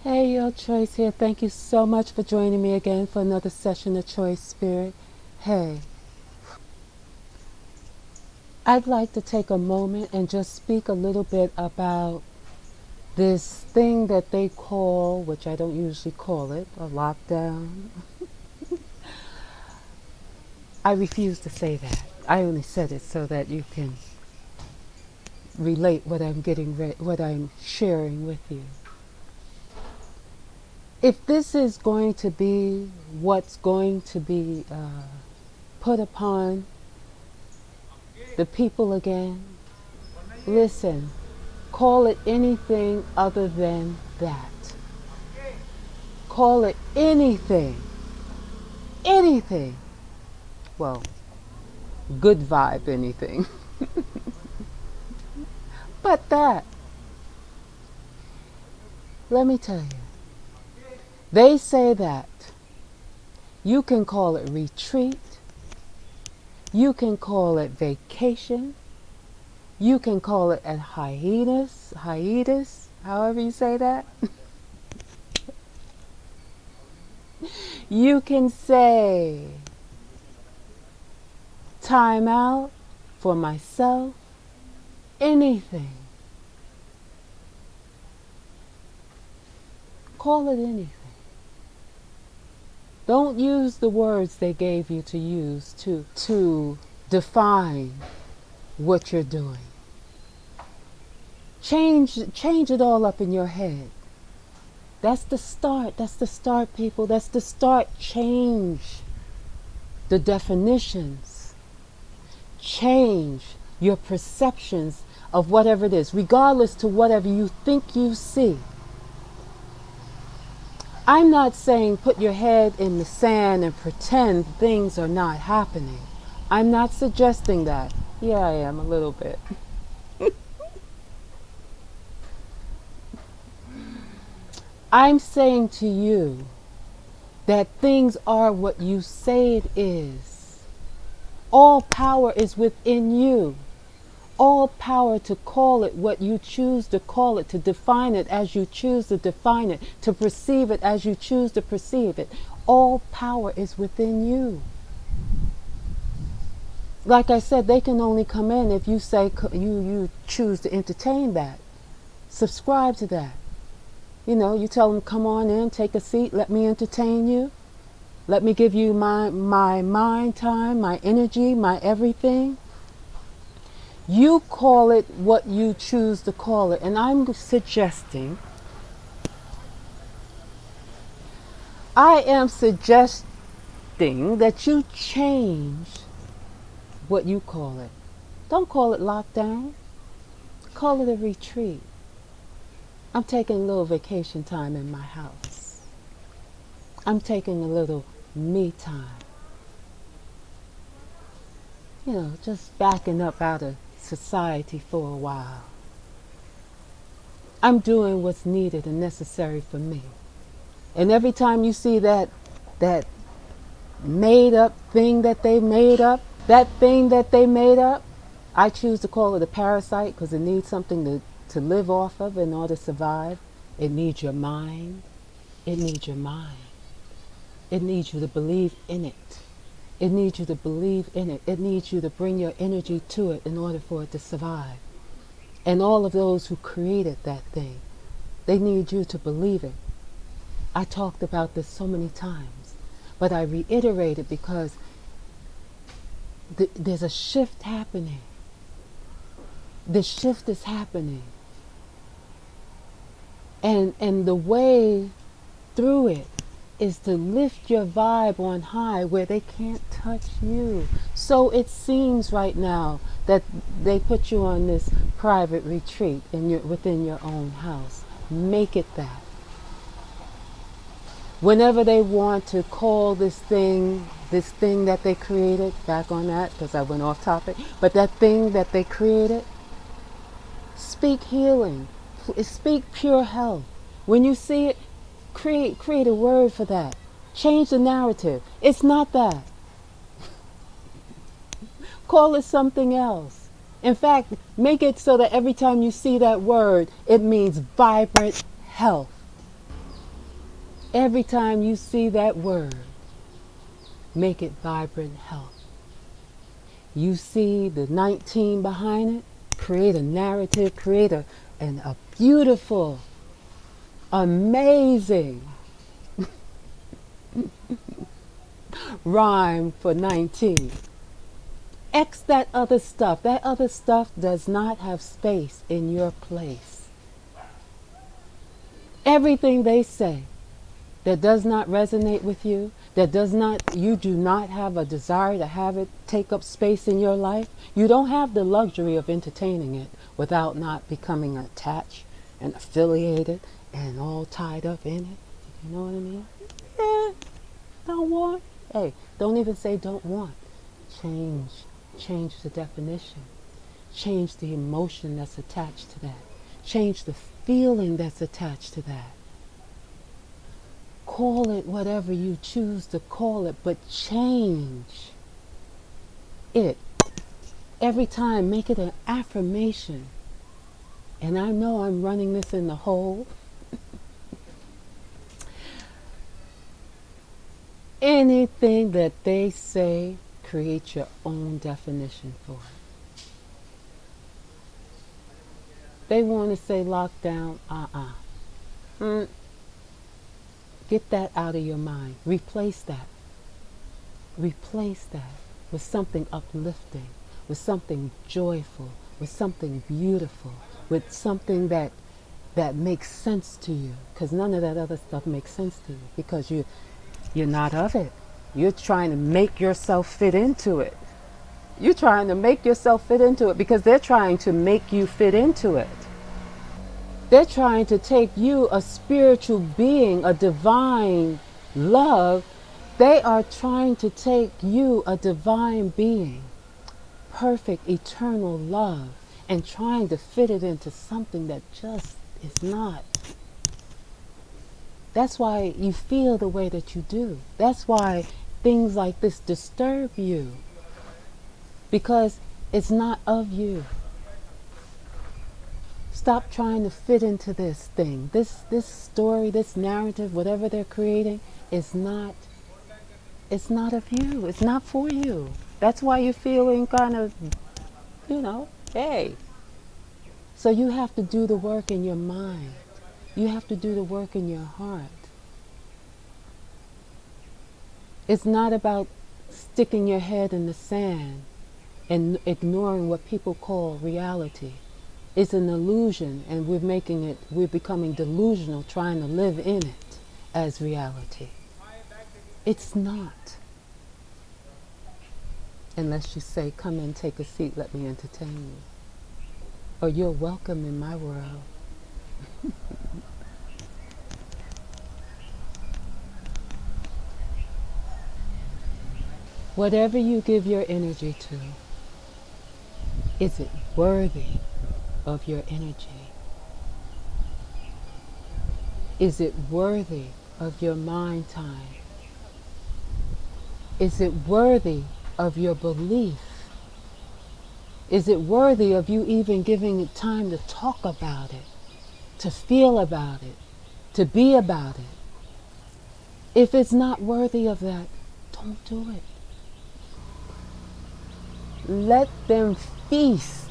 Hey, your choice here. Thank you so much for joining me again for another session of Choice Spirit. Hey, I'd like to take a moment and just speak a little bit about this thing that they call, which I don't usually call it, a lockdown. I refuse to say that. I only said it so that you can relate what what I'm sharing with you. If this is going to be what's going to be put upon the people again, listen, call it anything other than that. Call it anything. Anything. Well, good vibe anything. But that, let me tell you, they say that you can call it retreat, you can call it vacation, you can call it a hiatus, however you say that. You can say time out for myself, anything. Call it anything. Don't use the words they gave you to use to define what you're doing. Change it all up in your head. That's the start. That's the start, people. That's the start. Change the definitions. Change your perceptions of whatever it is, regardless to whatever you think you see. I'm not saying put your head in the sand and pretend things are not happening. I'm not suggesting that. Yeah, I am a little bit. I'm saying to you that things are what you say it is. All power is within you. All power to call it what you choose to call it, to define it as you choose to define it, to perceive it as you choose to perceive it. All power is within you. Like I said, they can only come in if you say you choose to entertain that. Subscribe to that. You know, you tell them, come on in, take a seat, let me entertain you. Let me give you my mind time, my energy, my everything. You call it what you choose to call it. And I'm suggesting, I am suggesting that you change what you call it. Don't call it lockdown. Call it a retreat. I'm taking a little vacation time in my house. I'm taking a little me time. You know, just backing up out of society for a while. I'm doing what's needed and necessary for me. And every time you see that made up thing that they made up, I choose to call it a parasite because it needs something to live off of in order to survive. It needs your mind. It needs your mind. It needs you to believe in it. It needs you to believe in it. It needs you to bring your energy to it in order for it to survive. And all of those who created that thing, they need you to believe it. I talked about this so many times, but I reiterate it because there's a shift happening. The shift is happening. And the way through it is to lift your vibe on high where they can't touch you. So it seems right now that they put you on this private retreat within your own house. Make it that. Whenever they want to call this thing that they created, back on that because I went off topic, but that thing that they created, speak healing, speak pure health. When you see it, create a word for that. Change the narrative. It's not that. Call it something else. In fact, make it so that every time you see that word, it means vibrant health. Every time you see that word, make it vibrant health. You see the 19 behind it, create a narrative, create a beautiful, amazing rhyme for 19. X that other stuff. That other stuff does not have space in your place. Everything they say that does not resonate with you, you do not have a desire to have it take up space in your life, you don't have the luxury of entertaining it without not becoming attached and affiliated and all tied up in it. You know what I mean? Yeah, don't want. Hey, don't even say don't want. Change the definition. Change the emotion that's attached to that. Change the feeling that's attached to that. Call it whatever you choose to call it, but change it. Every time, make it an affirmation. And I know I'm running this in the hole. Anything that they say, create your own definition for it. They want to say lockdown, Get that out of your mind. Replace that. Replace that with something uplifting, with something joyful, with something beautiful, with something that makes sense to you. Because none of that other stuff makes sense to you because you're not of it. You're trying to make yourself fit into it. You're trying to make yourself fit into it because they're trying to make you fit into it. They're trying to take you, a spiritual being, a divine love. They are trying to take you, a divine being, perfect, eternal love, and trying to fit it into something that just is not. That's why you feel the way that you do. That's why things like this disturb you. Because it's not of you. Stop trying to fit into this thing. This story, this narrative, whatever they're creating, it's not of you. It's not for you. That's why you're feeling kind of, hey. So you have to do the work in your mind. You have to do the work in your heart. It's not about sticking your head in the sand and ignoring what people call reality. It's an illusion, and we're becoming delusional trying to live in it as reality. It's not. Unless you say, come in, take a seat, let me entertain you. Or you're welcome in my world. Whatever you give your energy to, is it worthy of your energy? Is it worthy of your mind time? Is it worthy of your belief? Is it worthy of you even giving it time to talk about it, to feel about it, to be about it? If it's not worthy of that, don't do it. Let them feast.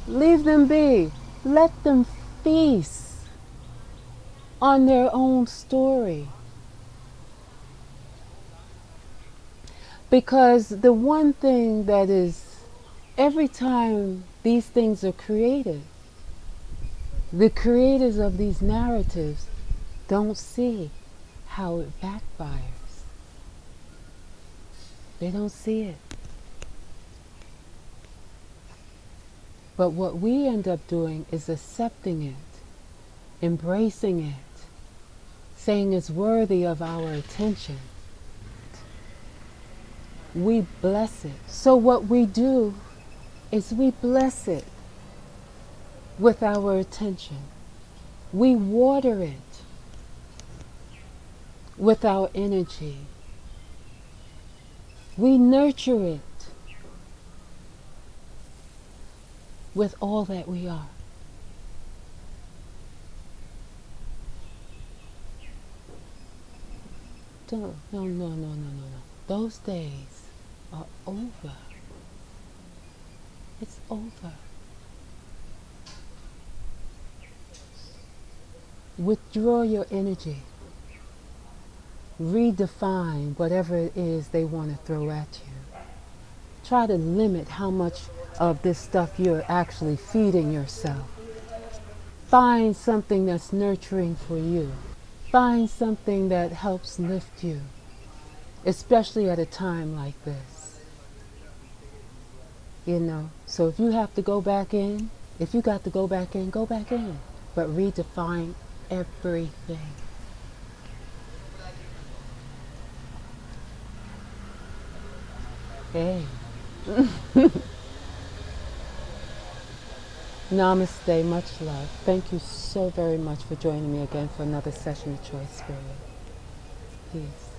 Leave them be. Let them feast on their own story. Because the one thing that is, every time these things are created, the creators of these narratives don't see how it backfires. They don't see it. But what we end up doing is accepting it, embracing it, saying it's worthy of our attention. We bless it. So what we do is we bless it with our attention. We water it with our energy. We nurture it with all that we are. Don't, no, no, no, no, no, no. Those days are over. It's over. Withdraw your energy. Redefine whatever it is they want to throw at you. Try to limit how much of this stuff you're actually feeding yourself. Find something that's nurturing for you. Find something that helps lift you, especially at a time like this. You know, so if you have to go back in, if you got to go back in, go back in. But redefine everything. Hey. Namaste, much love. Thank you so very much for joining me again for another session of Choice Spirit. Peace.